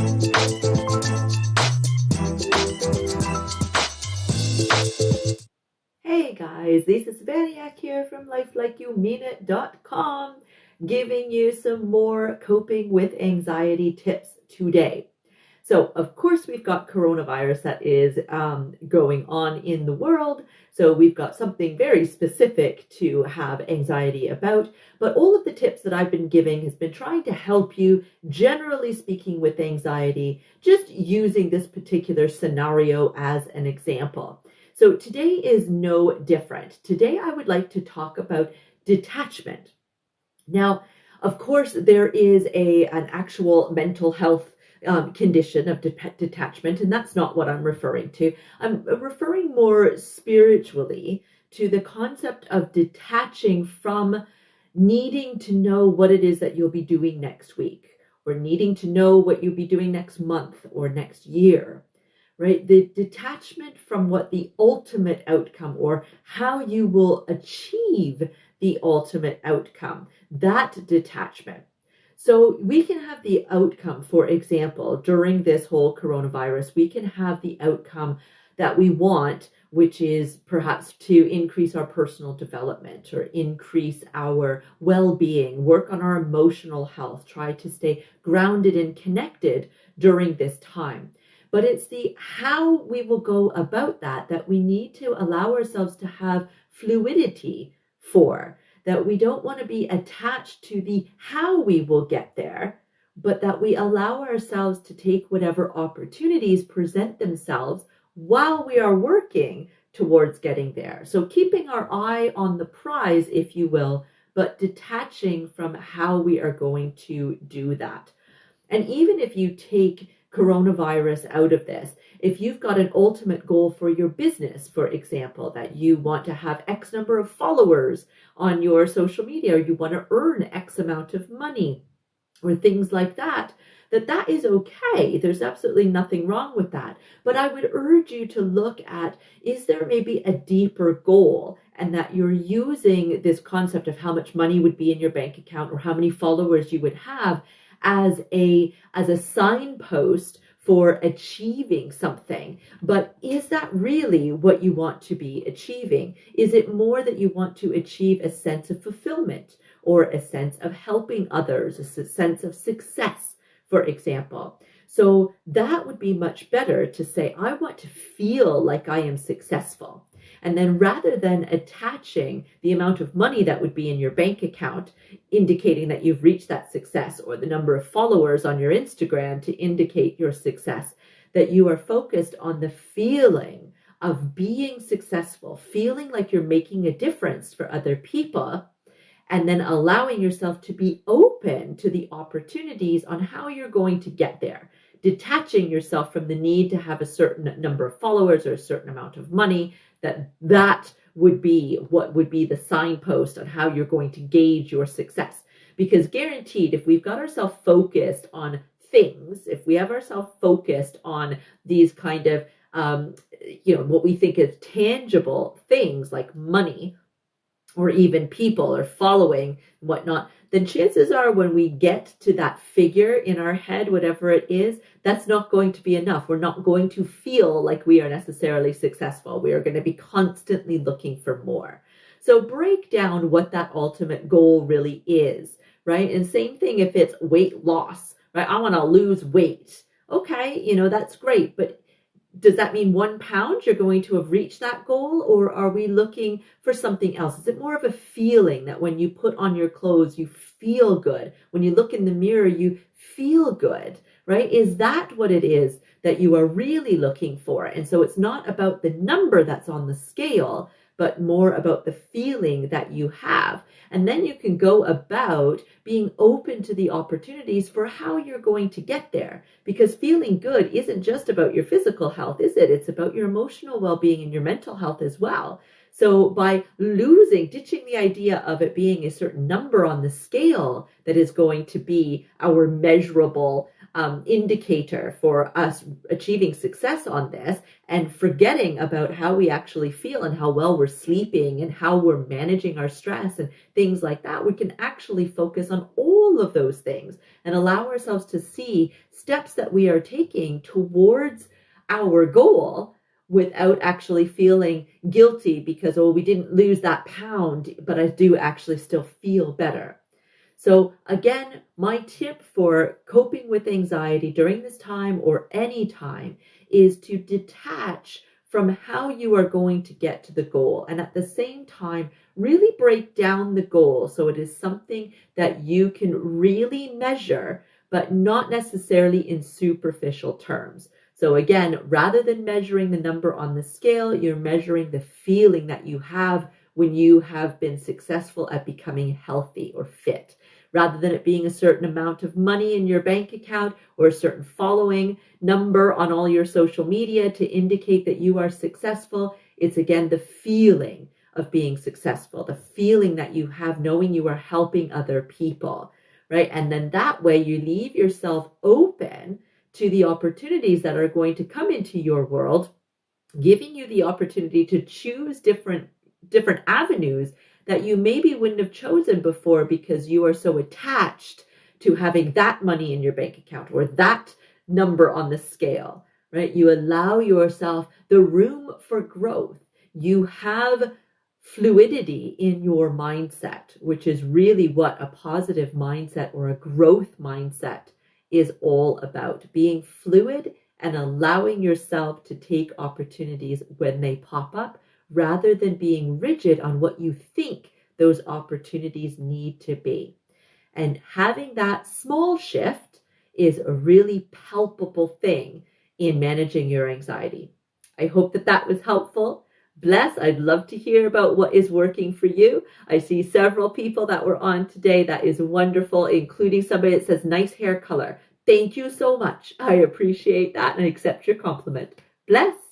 Hey guys, this is Vaniac here from lifelikeyoumeanit.com, giving you some more coping with anxiety tips today. So, of course, we've got coronavirus that is going on in the world. So, we've got something very specific to have anxiety about. But all of the tips that I've been giving has been trying to help you, generally speaking, with anxiety, just using this particular scenario as an example. So today is no different. Today I would like to talk about detachment. Now, of course, there is an actual mental health condition of detachment, and that's not what I'm referring to. I'm referring more spiritually to the concept of detaching from needing to know what it is that you'll be doing next week, or needing to know what you'll be doing next month or next year, right? The detachment from what the ultimate outcome or how you will achieve the ultimate outcome, that detachment. So we can have the outcome, for example, during this whole coronavirus, we can have the outcome that we want, which is perhaps to increase our personal development or increase our well-being, work on our emotional health, try to stay grounded and connected during this time. But it's the how we will go about that we need to allow ourselves to have fluidity for, that we don't want to be attached to the how we will get there, but that we allow ourselves to take whatever opportunities present themselves while we are working towards getting there. So keeping our eye on the prize, if you will, but detaching from how we are going to do that. And even if you take coronavirus out of this, if you've got an ultimate goal for your business, for example, that you want to have X number of followers on your social media, or you want to earn X amount of money, or things like that, that is okay. There's absolutely nothing wrong with that. But I would urge you to look at, is there maybe a deeper goal, and that you're using this concept of how much money would be in your bank account or how many followers you would have as a signpost for achieving something. But is that really what you want to be achieving? Is it more that you want to achieve a sense of fulfillment, or a sense of helping others, a sense of success, for example? So that would be much better to say, I want to feel like I am successful. And then rather than attaching the amount of money that would be in your bank account, indicating that you've reached that success, or the number of followers on your Instagram to indicate your success, that you are focused on the feeling of being successful, feeling like you're making a difference for other people, and then allowing yourself to be open to the opportunities on how you're going to get there, detaching yourself from the need to have a certain number of followers or a certain amount of money, that would be what would be the signpost on how you're going to gauge your success. Because guaranteed, if we've got ourselves focused on things, if we have ourselves focused on these kind of what we think is tangible things like money, or even people or following, whatnot, then chances are when we get to that figure in our head, whatever it is, that's not going to be enough. We're not going to feel like we are necessarily successful. We are going to be constantly looking for more. So break down what that ultimate goal really is, right? And same thing if it's weight loss, right? I want to lose weight. Okay, that's great, but does that mean 1 pound you're going to have reached that goal, or are we looking for something else? Is it more of a feeling that when you put on your clothes, you feel good? When you look in the mirror, you feel good, right? Is that what it is that you are really looking for? And so it's not about the number that's on the scale, but more about the feeling that you have. And then you can go about being open to the opportunities for how you're going to get there. Because feeling good isn't just about your physical health, is it? It's about your emotional well-being and your mental health as well. So by ditching the idea of it being a certain number on the scale that is going to be our measurable indicator for us achieving success on this and forgetting about how we actually feel and how well we're sleeping and how we're managing our stress and things like that, we can actually focus on all of those things and allow ourselves to see steps that we are taking towards our goal without actually feeling guilty because, oh, we didn't lose that pound, but I do actually still feel better. So again, my tip for coping with anxiety during this time or any time is to detach from how you are going to get to the goal. And at the same time, really break down the goal so it is something that you can really measure, but not necessarily in superficial terms. So again, rather than measuring the number on the scale, you're measuring the feeling that you have when you have been successful at becoming healthy or fit. Rather than it being a certain amount of money in your bank account or a certain following number on all your social media to indicate that you are successful, it's again the feeling of being successful, the feeling that you have knowing you are helping other people, right? And then that way you leave yourself open to the opportunities that are going to come into your world, giving you the opportunity to choose different avenues that you maybe wouldn't have chosen before because you are so attached to having that money in your bank account or that number on the scale, right? You allow yourself the room for growth. You have fluidity in your mindset, which is really what a positive mindset or a growth mindset is all about. Being fluid and allowing yourself to take opportunities when they pop up rather than being rigid on what you think those opportunities need to be. And having that small shift is a really palpable thing in managing your anxiety. I hope that that was helpful. Bless, I'd love to hear about what is working for you. I see several people that were on today. That is wonderful, including somebody that says nice hair color. Thank you so much. I appreciate that and accept your compliment. Bless.